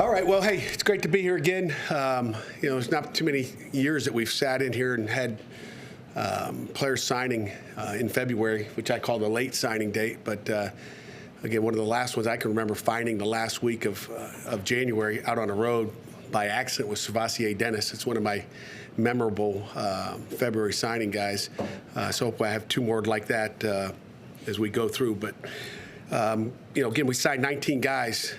All right. Well, hey, it's great to be here again. There's not too many years that we've sat in here and had players signing in February, which I call the late signing date. But again, one of the last ones I can remember finding the last week of January out on the road by accident was Servassier Dennis. It's one of my memorable February signing guys. So hopefully I have two more like that as we go through. But again, we signed 19 guys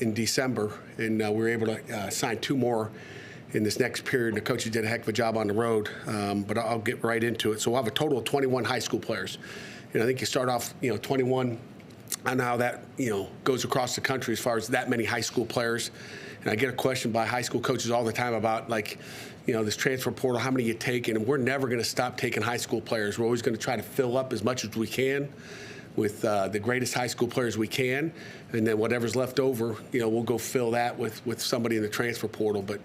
in December, and we were able to sign two more in this next period. The coaches did a heck of a job on the road, but I'll get right into it. So we'll have a total of 21 high school players. I think you start off, 21. I know how that, goes across the country as far as that many high school players. And I get a question by high school coaches all the time about, this transfer portal, how many you take? And we're never going to stop taking high school players. We're always going to try to fill up as much as we can with the greatest high school players we can, and then whatever's left over, we'll go fill that with somebody in the transfer portal, but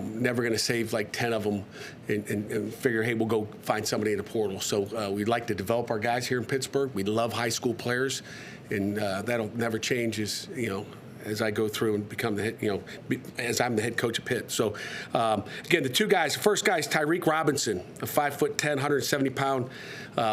never going to save like 10 of them and figure, hey, we'll go find somebody in the portal. So we'd like to develop our guys here in Pittsburgh. We love high school players, and that'll never change as I go through and become the head, as I'm the head coach of Pitt. So, again, the first guy is Tyreek Robinson, a 5'10", 170-pound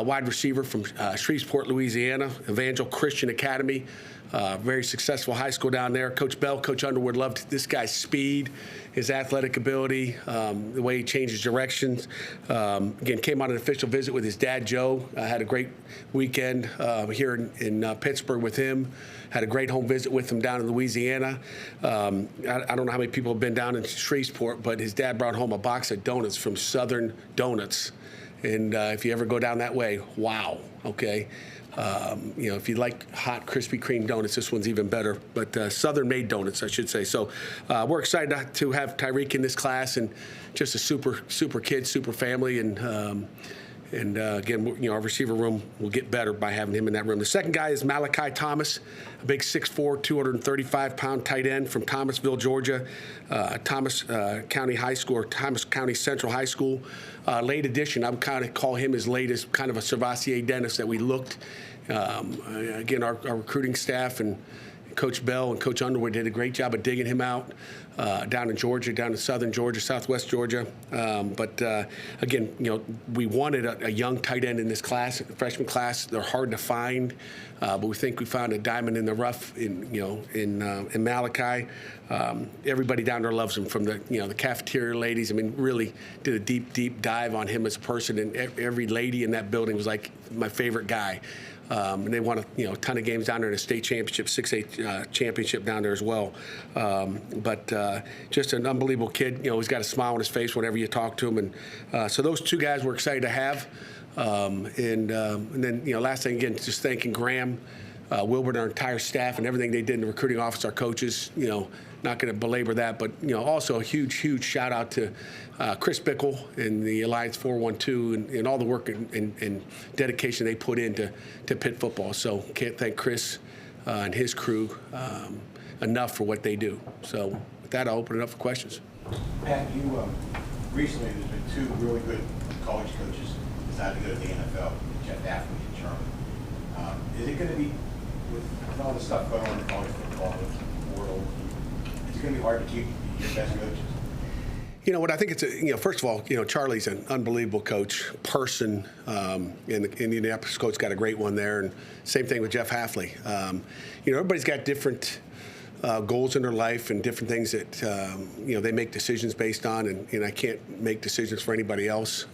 wide receiver from Shreveport, Louisiana, Evangel Christian Academy. Very successful high school down there. Coach Bell, Coach Underwood loved this guy's speed, his athletic ability, the way he changes directions. Again, came on an official visit with his dad, Joe. Had a great weekend here in Pittsburgh with him. Had a great home visit with him down in Louisiana. I don't know how many people have been down in Shreveport, but his dad brought home a box of donuts from Southern Donuts. And if you ever go down that way, wow, okay. If you like hot Krispy Kreme donuts, this one's even better. But Southern-made donuts, I should say. So we're excited to have Tyreek in this class, and just a super kid, super family, and again, our receiver room will get better by having him in that room. The second guy is Malachi Thomas, a big 6'4", 235-pound tight end from Thomasville, Georgia, Thomas County High School, or Thomas County Central High School. Late addition, I would kind of call him as late as kind of a Servassier Dennis that we looked. Again, our recruiting staff and Coach Bell and Coach Underwood did a great job of digging him out down in Georgia, down in southern Georgia, southwest Georgia. But again, we wanted a young tight end in this class, freshman class. They're hard to find, but we think we found a diamond in the rough in Malachi. Everybody down there loves him, from the cafeteria ladies. I mean, really did a deep dive on him as a person, and every lady in that building was like my favorite guy. And they won a ton of games down there in a state championship, 6A championship down there as well. But just an unbelievable kid. He's got a smile on his face whenever you talk to him. And so those two guys we're excited to have. And then last thing, again, just thanking Graham, Wilbur, and our entire staff and everything they did in the recruiting office, our coaches. Not going to belabor that, but also a huge shout out to Chris Bickle and the Alliance 412 and all the work and dedication they put into Pitt football. So can't thank Chris and his crew enough for what they do. So with that, I'll open it up for questions. Pat, recently there's been two really good college coaches decided to go to the NFL, Jeff Hafley and Charlie. Is it going to be, with all the stuff going on in college football, with the world, is it going to be hard to keep your best coaches? What I think it's first of all, Charlie's an unbelievable coach, person, and the Indianapolis coach got a great one there, and same thing with Jeff Hafley. Everybody's got different goals in their life and different things that they make decisions based on, and I can't make decisions for anybody else.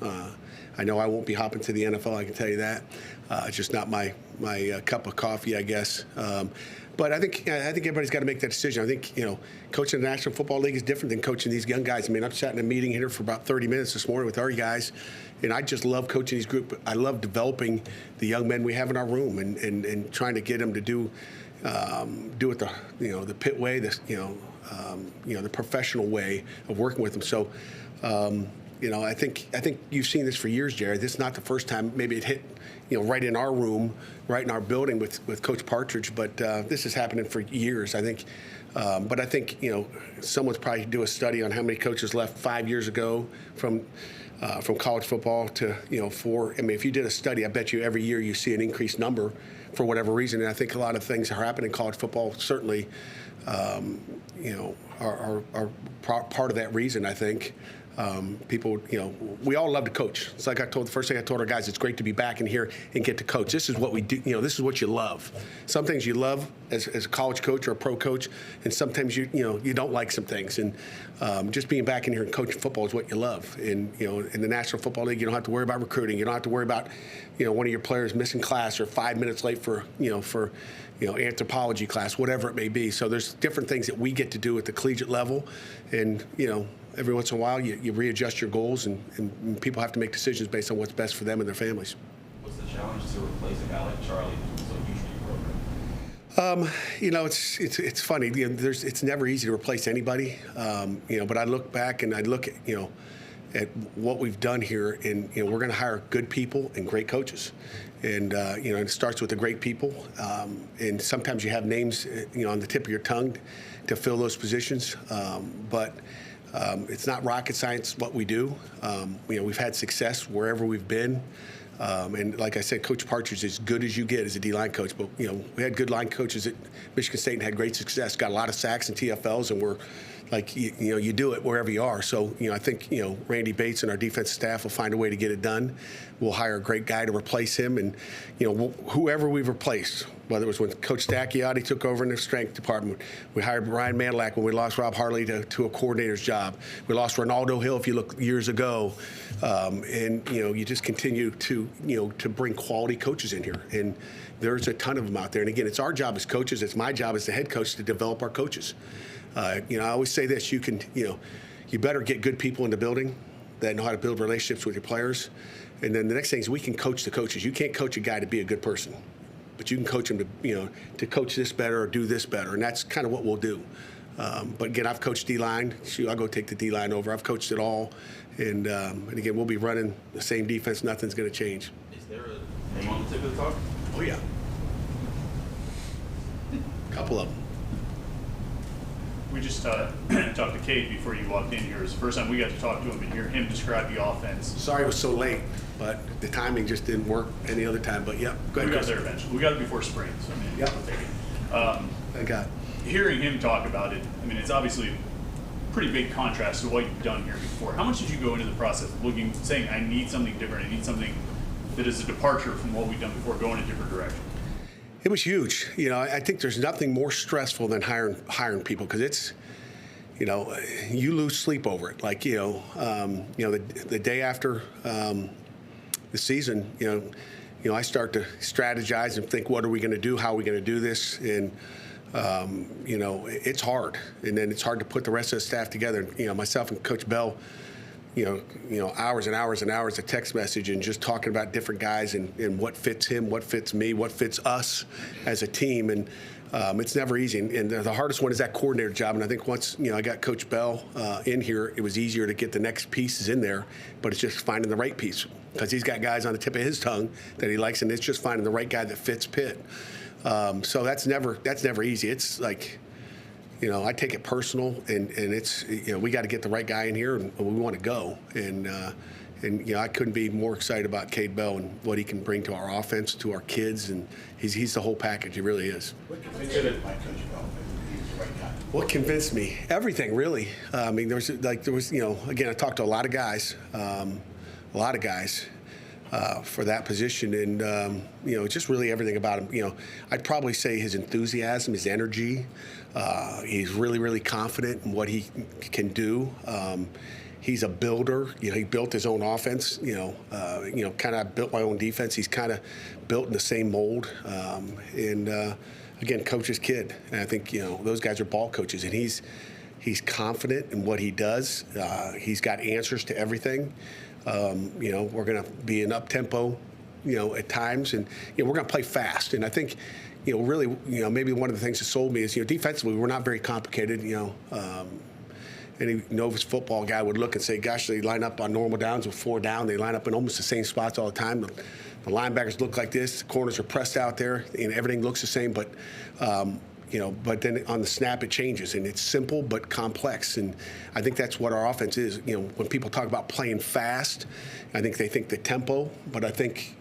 I know I won't be hopping to the NFL, I can tell you that. It's just not my cup of coffee, I guess. But I think everybody's got to make that decision. I think, coaching the National Football League is different than coaching these young guys. I mean, I've sat in a meeting here for about 30 minutes this morning with our guys, and I just love coaching these groups. I love developing the young men we have in our room and trying to get them to do it the Pitt way, the professional way of working with them. So, I think you've seen this for years, Jared. This is not the first time maybe it hit, right in our room, right in our building with Coach Partridge. But this is happening for years, I think. But I think, someone's probably do a study on how many coaches left 5 years ago from college football to, if you did a study, I bet you every year you see an increased number for whatever reason. And I think a lot of things are happening in college football, certainly are part of that reason, I think. People, we all love to coach. It's like the first thing I told our guys, it's great to be back in here and get to coach. This is what we do. This is what you love. Some things you love as a college coach or a pro coach, and sometimes you don't like some things. And just being back in here and coaching football is what you love. And in the National Football League, you don't have to worry about recruiting. You don't have to worry about one of your players missing class or 5 minutes late for anthropology class, whatever it may be. So there's different things that we get to do at the collegiate level, and every once in a while you readjust your goals, and people have to make decisions based on what's best for them and their families. What's the challenge to replace a guy like Charlie who's so huge to your program? It's funny. It's never easy to replace anybody. But I look back and I look at what we've done here, and we're going to hire good people and great coaches, and it starts with the great people, and sometimes you have names on the tip of your tongue to fill those positions, but it's not rocket science what we do. We've had success wherever we've been, and like I said, Coach Partridge is as good as you get as a D-line coach, but we had good line coaches at Michigan State and had great success, got a lot of sacks and TFLs, and we're like, you do it wherever you are. So, I think, Randy Bates and our defensive staff will find a way to get it done. We'll hire a great guy to replace him. And, whoever we've replaced, whether it was when Coach Stacchiotti took over in the strength department, we hired Ryan Mandelak when we lost Rob Hartley to a coordinator's job. We lost Ronaldo Hill, if you look years ago. You just continue to bring quality coaches in here. And there's a ton of them out there. And again, it's our job as coaches, it's my job as the head coach to develop our coaches. I always say this: you better get good people in the building that know how to build relationships with your players, and then the next thing is we can coach the coaches. You can't coach a guy to be a good person, but you can coach him to coach this better or do this better, and that's kind of what we'll do. But again, I've coached D-line. I'll go take the D-line over. I've coached it all, and again, we'll be running the same defense. Nothing's going to change. Is there a name on the tip of the tongue? Oh yeah, a couple of them. We just talked to Kade before you walked in here. It was the first time we got to talk to him and hear him describe the offense. Sorry it was so late, but the timing just didn't work any other time. But yeah, go ahead. We got there eventually. We got it before spring, so yep. We'll take it. Thank God. Hearing him talk about it, it's obviously a pretty big contrast to what you've done here before. How much did you go into the process of saying, I need something different, I need something that is a departure from what we've done before, going a different direction? It was huge. I think there's nothing more stressful than hiring people, because it's, you lose sleep over it. Like, the day after the season, I start to strategize and think, what are we going to do? How are we going to do this? And, it's hard. And then it's hard to put the rest of the staff together. Myself and Coach Bell, hours and hours and hours of text message and just talking about different guys and what fits him, what fits me, what fits us as a team. And it's never easy. And the hardest one is that coordinator job. And I think once, I got Coach Bell in here, it was easier to get the next pieces in there, but it's just finding the right piece, because he's got guys on the tip of his tongue that he likes, and it's just finding the right guy that fits Pitt. So that's never easy. It's like, I take it personal, and it's, we got to get the right guy in here, and we want to go. And I couldn't be more excited about Kade Bell and what he can bring to our offense, to our kids, and he's the whole package. He really is. What convinced you by Coach Bell that he was the right guy? What convinced me? Everything, really. There was, again, I talked to a lot of guys, for that position, and just really everything about him. I'd probably say his enthusiasm, his energy. He's really, really confident in what he can do. He's a builder. He built his own offense. Kind of built my own defense. He's kind of built in the same mold. Again, coach's kid, and I think those guys are ball coaches, and he's confident in what he does. He's got answers to everything. We're going to be in up tempo, at times, and we're going to play fast. And I think, really, maybe one of the things that sold me is, defensively we're not very complicated. Any novice football guy would look and say, gosh, they line up on normal downs with 4 down. They line up in almost the same spots all the time. The linebackers look like this. The corners are pressed out there, and everything looks the same. But but then on the snap it changes, and it's simple but complex. And I think that's what our offense is. When people talk about playing fast, I think they think the tempo. But I think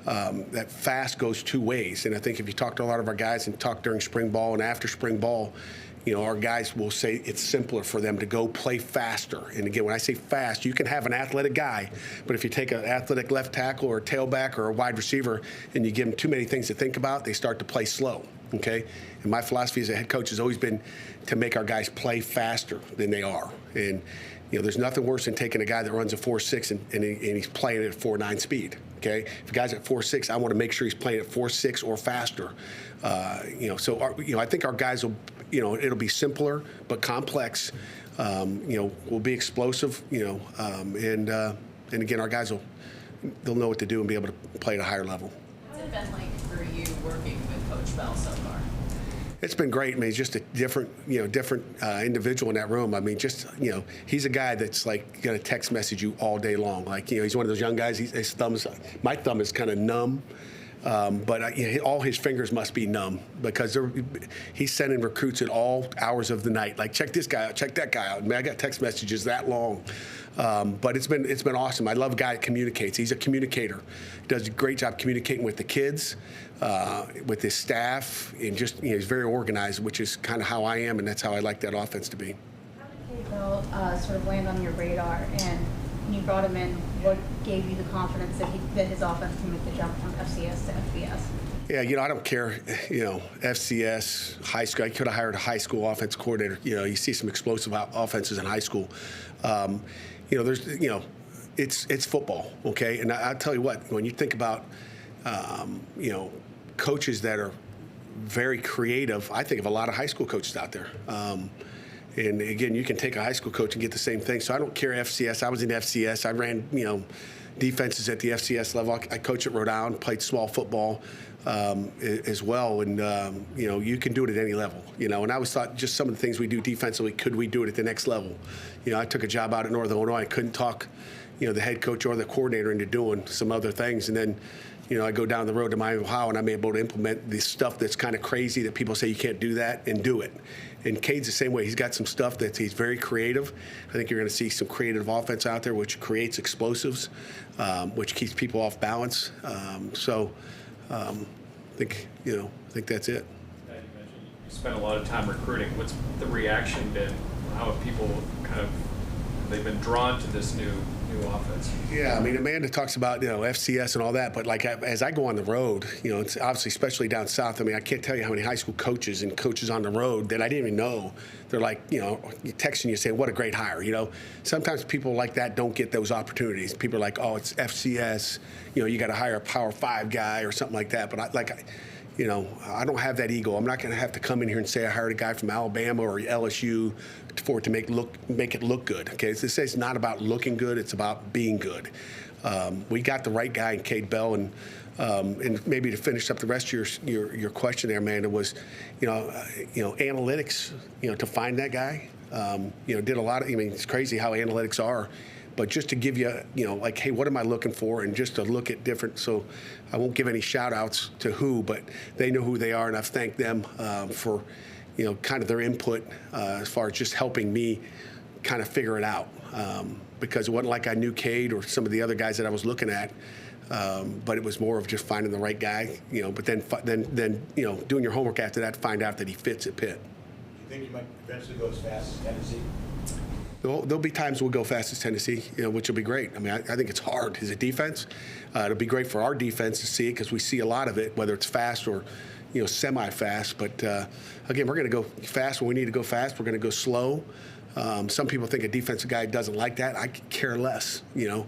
that fast goes two ways. And I think if you talk to a lot of our guys and talk during spring ball and after spring ball, our guys will say it's simpler for them to go play faster. And again, when I say fast, you can have an athletic guy, but if you take an athletic left tackle or a tailback or a wide receiver and you give them too many things to think about, they start to play slow. Okay? And my philosophy as a head coach has always been to make our guys play faster than they are. And there's nothing worse than taking a guy that runs a 4.6 and he's playing at 4.9 speed. Okay, if a guy's at 4.6, I want to make sure he's playing at 4.6 or faster. I think our guys will, it'll be simpler but complex. We'll be explosive. And again, our guys they'll know what to do and be able to play at a higher level. What's it been like for you working with Coach Bell so far? It's been great. I mean, he's just a different individual in that room. I mean, he's a guy that's like going to text message you all day long. Like, he's one of those young guys. My thumb is kind of numb, but all his fingers must be numb because he's sending recruits at all hours of the night. Like, check this guy out, check that guy out. I mean, I got text messages that long. But it's been awesome. I love a guy that communicates. He's a communicator. He does a great job communicating with the kids, with his staff, and just he's very organized, which is kind of how I am, and that's how I like that offense to be. How did Kade Bell sort of land on your radar, and when you brought him in, what gave you the confidence that his offense can make the jump from FCS to FBS? Yeah, I don't care, FCS, high school. I could have hired a high school offense coordinator. You see some explosive offenses in high school. It's football, okay? And I'll tell you what, when you think about, coaches that are very creative, I think of a lot of high school coaches out there. And again, you can take a high school coach and get the same thing. So I don't care FCS. I was in FCS. I ran, defenses at the FCS level. I coached at Rhode Island, played small football as well. And, you can do it at any level, And I always thought just some of the things we do defensively, could we do it at the next level? I took a job out at Northern Illinois. I couldn't talk, the head coach or the coordinator into doing some other things. And then, I go down the road to Miami, Ohio, and I'm able to implement the stuff that's kind of crazy that people say you can't do that and do it. And Kade's the same way. He's got some stuff that he's very creative. I think you're going to see some creative offense out there, which creates explosives, which keeps people off balance. I think that's it. You mentioned you spent a lot of time recruiting. What's the reaction been? How have people they've been drawn to this new offense? Yeah, I mean, Amanda talks about, FCS and all that, but like as I go on the road, it's obviously, especially down south, I mean, I can't tell you how many high school coaches and coaches on the road that I didn't even know. They're like, texting you saying, what a great hire, Sometimes people like that don't get those opportunities. People are like, oh, it's FCS, you got to hire a Power 5 guy or something like that. But I don't have that ego. I'm not going to have to come in here and say I hired a guy from Alabama or LSU for it to make it look good. Okay, this is not about looking good. It's about being good. We got the right guy in Kade Bell, and maybe to finish up the rest of your question there, Amanda, was analytics. To find that guy, did a lot of. I mean, it's crazy how analytics are. But just to give you, like, hey, what am I looking for? And just to look at different, so I won't give any shout outs to who, but they know who they are, and I've thanked them for, kind of their input as far as just helping me kind of figure it out. Because it wasn't like I knew Kade or some of the other guys that I was looking at, but it was more of just finding the right guy, but then doing your homework after that to find out that he fits at Pitt. You think you might eventually go as fast as Tennessee? There'll be times we'll go fast as Tennessee, which will be great. I mean, I think it's hard as a defense. It'll be great for our defense to see it because we see a lot of it, whether it's fast or, semi-fast. But, again, we're going to go fast when we need to go fast. We're going to go slow. Some people think a defensive guy doesn't like that. I could care less, It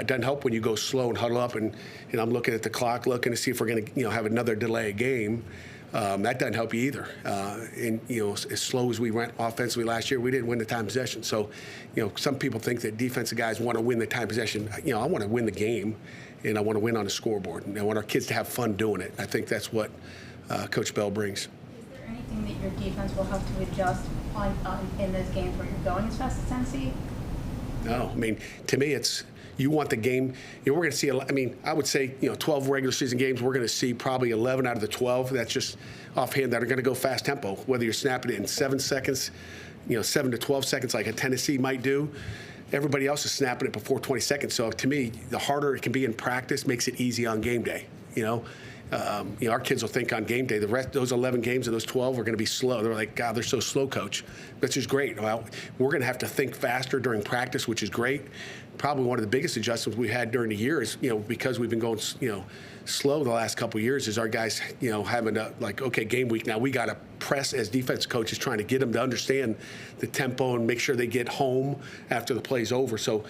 doesn't help when you go slow and huddle up and I'm looking at the clock, looking to see if we're going to, have another delay game. That doesn't help you either. And, as slow as we went offensively last year, we didn't win the time possession. So, some people think that defensive guys want to win the time possession. I want to win the game, and I want to win on the scoreboard. And I want our kids to have fun doing it. I think that's what Coach Bell brings. Is there anything that your defense will have to adjust on in those games where you're going as fast as Tennessee? No. I mean, to me, it's you want the game. We're going to see, I would say, 12 regular season games, we're going to see probably 11 out of the 12. That's just offhand that are going to go fast tempo, whether you're snapping it in 7 seconds, 7 to 12 seconds like a Tennessee might do. Everybody else is snapping it before 20 seconds. So to me, the harder it can be in practice makes it easy on game day. Our kids will think on game day, the rest, those 11 games of those 12 are going to be slow. They're like, God, they're so slow, coach. Which is great. Well, we're going to have to think faster during practice, which is great. Probably one of the biggest adjustments we had during the year is, because we've been going, slow the last couple of years, is our guys, having to, like, okay, game week now, we got to press as defense coaches, trying to get them to understand the tempo and make sure they get home after the play's over. So,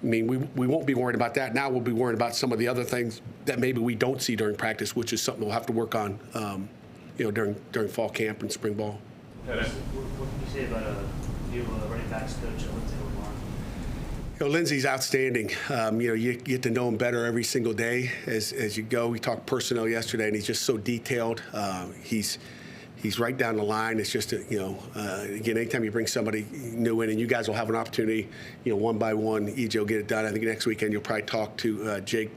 we won't be worried about that. Now we'll be worried about some of the other things that maybe we don't see during practice, which is something we'll have to work on, during fall camp and spring ball. What can you say about a new running backs coach, Lindsay Lamar? Lindsay's outstanding. You get to know him better every single day as you go. We talked personnel yesterday, and he's just so detailed. He's right down the line. It's just, again, anytime you bring somebody new in, and you guys will have an opportunity, one by one, EJ will get it done. I think next weekend you'll probably talk to Jake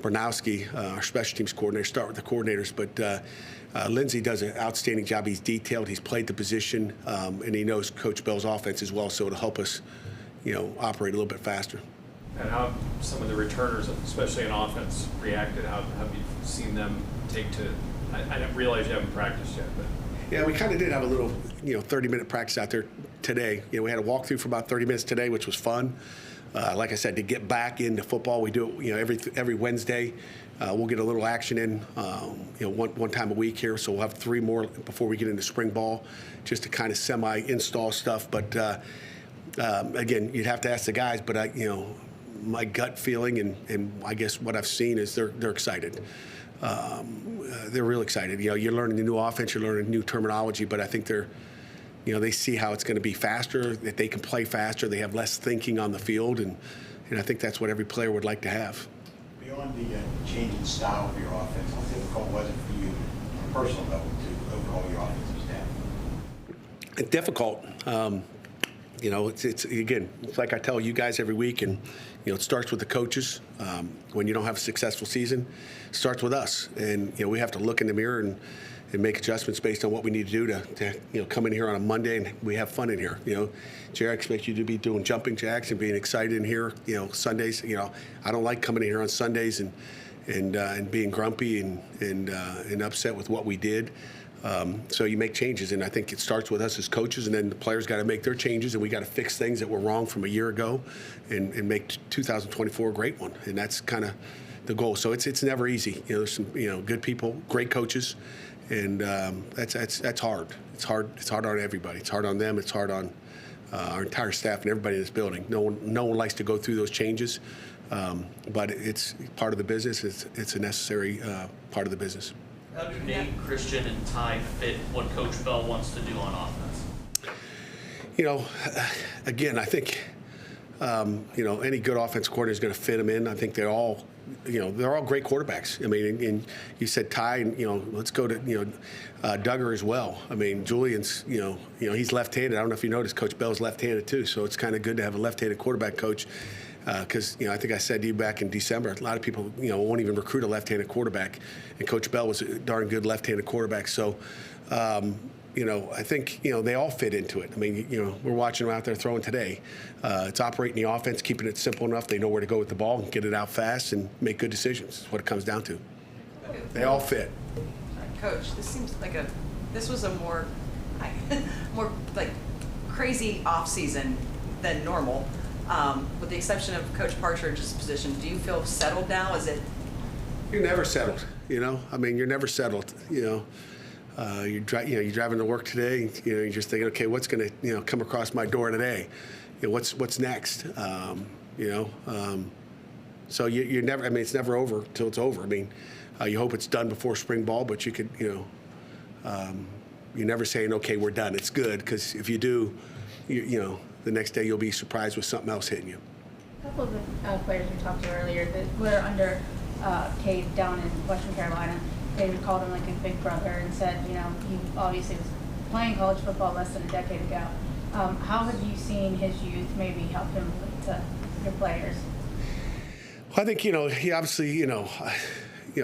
Bernowski, our special teams coordinator, start with the coordinators. But Lindsay does an outstanding job. He's detailed. He's played the position, and he knows Coach Bell's offense as well, so it'll help us, operate a little bit faster. And how have some of the returners, especially in offense, reacted? How have you seen them take to? I didn't realize you haven't practiced yet, but. Yeah, we kind of did have a little, 30-minute practice out there today. We had a walkthrough for about 30 minutes today, which was fun. Like I said, to get back into football, we do it, every Wednesday. We'll get a little action in, one time a week here. So we'll have 3 more before we get into spring ball, just to kind of semi-install stuff. But again, you'd have to ask the guys. But my gut feeling and I guess what I've seen is they're excited. They're real excited. You're learning a new offense, you're learning new terminology, but I think they see how it's going to be faster, that they can play faster, they have less thinking on the field, and I think that's what every player would like to have. Beyond the change in style of your offense, how difficult was it for you on a personal level to overhaul your offensive staff? It's difficult. It's again, it's like I tell you guys every week, and it starts with the coaches. When you don't have a successful season, it starts with us, and we have to look in the mirror and make adjustments based on what we need to do to come in here on a Monday and we have fun in here. Jerry, I expect you to be doing jumping jacks and being excited in here. Sundays. I don't like coming in here on Sundays and being grumpy and upset with what we did. So you make changes, and I think it starts with us as coaches, and then the players got to make their changes, and we got to fix things that were wrong from a year ago and make 2024 a great one, and that's kind of the goal. So it's never easy. There's some good people, great coaches, and that's hard. It's hard on everybody. It's hard on them. It's hard on our entire staff and everybody in this building. No one likes to go through those changes, but it's part of the business. It's a necessary part of the business. How do Nate, Christian, and Ty fit what Coach Bell wants to do on offense? Again, I think, any good offense coordinator is going to fit them in. I think they're all great quarterbacks. And you said Ty, and, let's go to, Duggar as well. Julian's, he's left-handed. I don't know if you noticed, Coach Bell's left-handed too. So it's kind of good to have a left-handed quarterback coach. Because I think I said to you back in December, a lot of people won't even recruit a left-handed quarterback, and Coach Bell was a darn good left-handed quarterback. So, I think they all fit into it. We're watching them out there throwing today. It's operating the offense, keeping it simple enough. They know where to go with the ball and get it out fast and make good decisions. That's what it comes down to. They all fit. Coach, this seems like this was a more like crazy off season than normal. With the exception of Coach Partridge's position, do you feel settled now? Is it? You're never settled. You're never settled. You're driving to work today. You're just thinking, okay, what's going to come across my door today? What's next? So you're never. It's never over till it's over. You hope it's done before spring ball, but you could. You're never saying, okay, we're done. It's good, because if you do, the next day you'll be surprised with something else hitting you. A couple of the players we talked to earlier that were under Kade down in Western Carolina, they called him like a big brother and said, he obviously was playing college football less than a decade ago. How have you seen his youth maybe help him to your players? Well, I think, he obviously,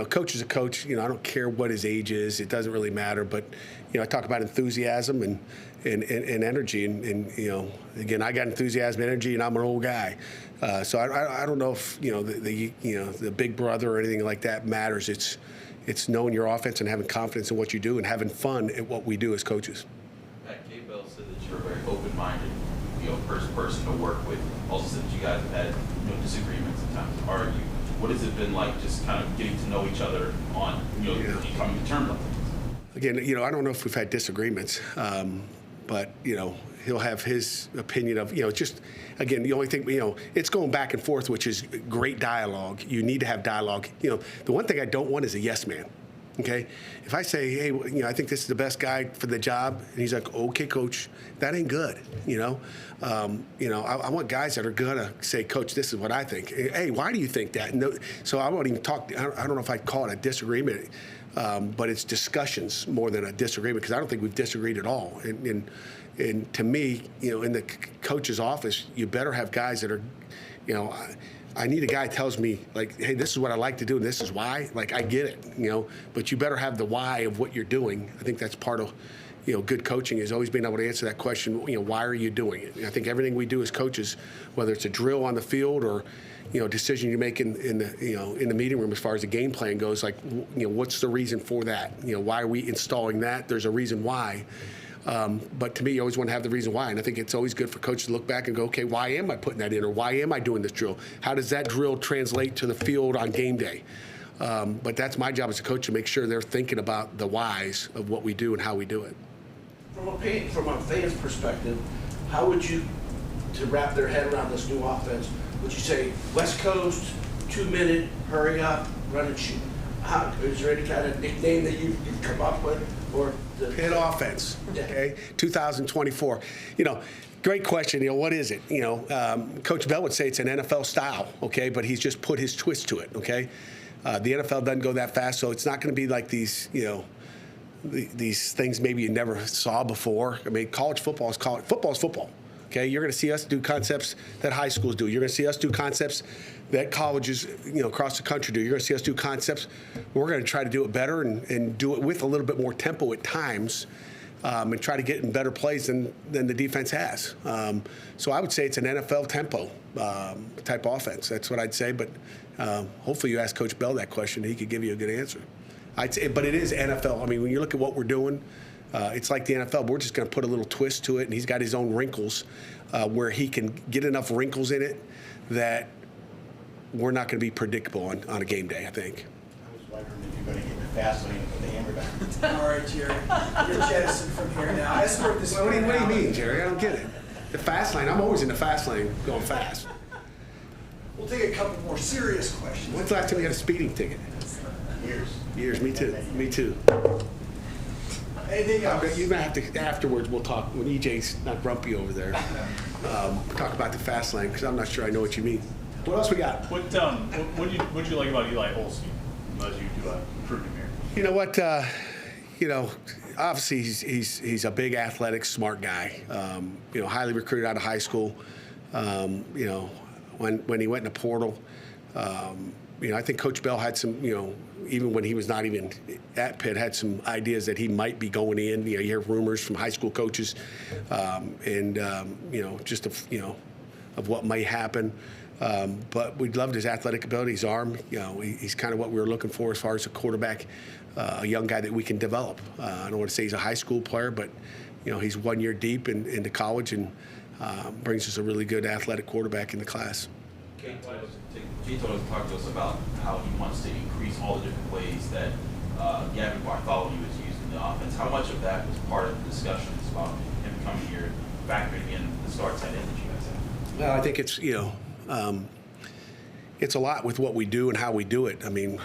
coach is a coach. I don't care what his age is. It doesn't really matter. But, I talk about enthusiasm, and and energy. And you know, again, I got enthusiasm, energy, and I'm an old guy. So I don't know if the big brother or anything like that matters. It's knowing your offense and having confidence in what you do and having fun at what we do as coaches. Kade Bell said that you're a very open-minded, person to work with. Also said that you guys have had disagreements at times, argue. What has it been like, just kind of getting to know each other on coming to terms on things? Again, I don't know if we've had disagreements, but he'll have his opinion of just. Again, the only thing, it's going back and forth, which is great dialogue. You need to have dialogue. The one thing I don't want is a yes man. Okay? If I say, hey, I think this is the best guy for the job, and he's like, okay, coach, that ain't good. I want guys that are gonna say, coach, this is what I think. Hey, why do you think that? So I won't even talk. I don't know if I'd call it a disagreement, but it's discussions more than a disagreement, because I don't think we've disagreed at all. And to me, in the coach's office, you better have guys that are, I need a guy who tells me, like, hey, this is what I like to do and this is why. Like, I get it, but you better have the why of what you're doing. I think that's part of, good coaching, is always being able to answer that question, why are you doing it? And I think everything we do as coaches, whether it's a drill on the field or, decision you make in the meeting room as far as the game plan goes, like, what's the reason for that? Why are we installing that? There's a reason why. But to me, you always want to have the reason why. And I think it's always good for coaches to look back and go, okay, why am I putting that in? Or why am I doing this drill? How does that drill translate to the field on game day? But that's my job as a coach, to make sure they're thinking about the whys of what we do and how we do it. From a fan's perspective, how would you, to wrap their head around this new offense, would you say West Coast, 2-minute, hurry up, run and shoot? Is there any kind of nickname that you've come up with? Or Pitt offense, okay, 2024. Great question. What is it? Coach Bell would say it's an NFL style, okay, but he's just put his twist to it, okay. The NFL doesn't go that fast, so it's not going to be like these, these things maybe you never saw before. I mean, college football is college. Football is football. Okay, you're going to see us do concepts that high schools do. You're going to see us do concepts that colleges, across the country do. You're going to see us do concepts. We're going to try to do it better and do it with a little bit more tempo at times, and try to get in better plays than the defense has. So I would say it's an NFL tempo type offense. That's what I'd say. But hopefully you ask Coach Bell that question, he could give you a good answer. I'd say, but it is NFL. I mean, when you look at what we're doing, it's like the NFL. We're just going to put a little twist to it, and he's got his own wrinkles where he can get enough wrinkles in it that we're not going to be predictable on a game day, I think. I was wondering if you're going to get the fast lane and put the hammer down. All right, Jerry. You're jettisoned from here now. I escort this. What do you mean, Jerry? I don't get it. The fast lane. I'm always in the fast lane going fast. We'll take a couple more serious questions. When's the last time you got a speeding ticket? Years. Me too. Anything else? You're going to have to, afterwards, we'll talk, when EJ's not grumpy over there, talk about the fast lane, because I'm not sure I know what you mean. What else we got? What did you like about Eli Holstein as you recruited him here? You know what? Obviously he's a big, athletic, smart guy. Highly recruited out of high school. When he went in the portal, I think Coach Bell had some, even when he was not even at Pitt, had some ideas that he might be going in. You hear rumors from high school coaches, of what might happen. But we loved his athletic ability, his arm. He's kind of what we were looking for as far as a quarterback, a young guy that we can develop. I don't want to say he's a high school player, but he's 1 year deep into college and brings us a really good athletic quarterback in the class. Kade told us, talk to us about how he wants to increase all the different ways that Gavin Bartholomew is used in the offense. How much of that was part of the discussions about him coming here, factoring in the starts at end that you guys have? Well, I think it's it's a lot with what we do and how we do it. I mean,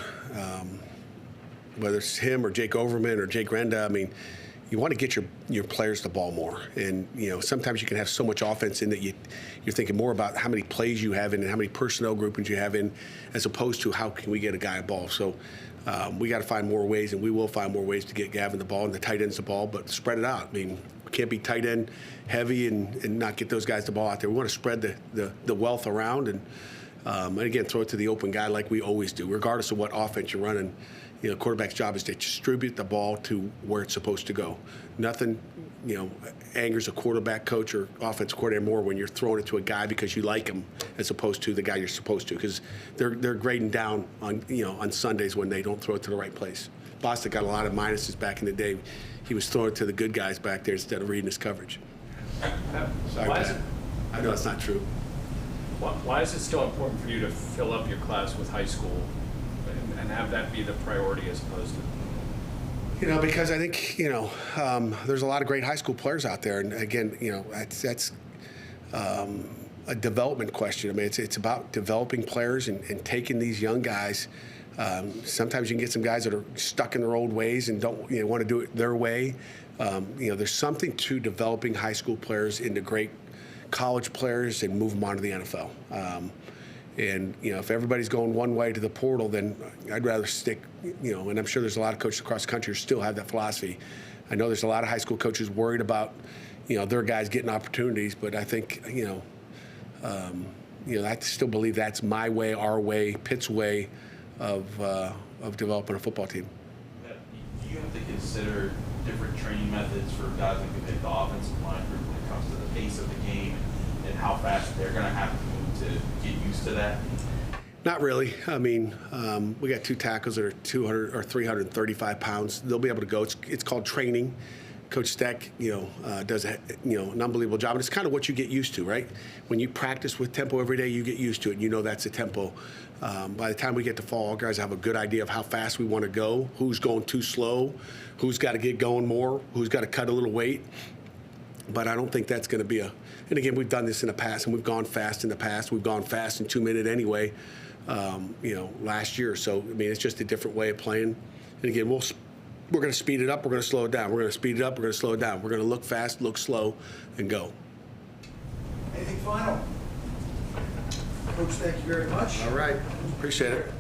whether it's him or Jake Overman or Jake Renda, I mean, you want to get your players the ball more. And, sometimes you can have so much offense in that you're thinking more about how many plays you have in and how many personnel groupings you have in, as opposed to how can we get a guy a ball. So we got to find more ways, and we will find more ways to get Gavin the ball and the tight ends the ball, but spread it out. I mean, we can't be tight end heavy and not get those guys the ball out there. We want to spread the wealth around and again, throw it to the open guy like we always do, regardless of what offense you're running. quarterback's job is to distribute the ball to where it's supposed to go. Nothing, angers a quarterback coach or offensive coordinator more when you're throwing it to a guy because you like him as opposed to the guy you're supposed to, because they're grading down on Sundays when they don't throw it to the right place. Bostic got a lot of minuses back in the day. He was throwing it to the good guys back there instead of reading his coverage. Sorry, Why is Pat. it- I know it's not true. Why is it still important for you to fill up your class with high school and have that be the priority as opposed to? Because I think, there's a lot of great high school players out there. And again, that's a development question. I mean, it's about developing players and taking these young guys. Sometimes you can get some guys that are stuck in their old ways and don't want to do it their way. There's something to developing high school players into great college players and move them on to the NFL. And if everybody's going one way to the portal, then I'd rather stick, and I'm sure there's a lot of coaches across the country who still have that philosophy. I know there's a lot of high school coaches worried about, their guys getting opportunities, but I think, I still believe that's my way, our way, Pitt's way of developing a football team. Do you have to consider different training methods for guys that can hit the offensive line group when it comes to the pace of the game and how fast they're going to have to move to get used to that? Not really. I mean, we got 2 tackles that are 200 or 335 pounds. They'll be able to go. It's called training. Coach Steck, does an unbelievable job. And it's kind of what you get used to, right? When you practice with tempo every day, you get used to it. And that's the tempo. By the time we get to fall, all guys have a good idea of how fast we want to go, who's going too slow, who's got to get going more, who's got to cut a little weight. But I don't think that's going to be and again, we've done this in the past, and we've gone fast in the past. We've gone fast in 2 minutes anyway, last year. So, I mean, it's just a different way of playing. And again, we're going to speed it up. We're going to slow it down. We're going to speed it up. We're going to slow it down. We're going to look fast, look slow, and go. Anything final? Coach, thank you very much. All right. Appreciate it.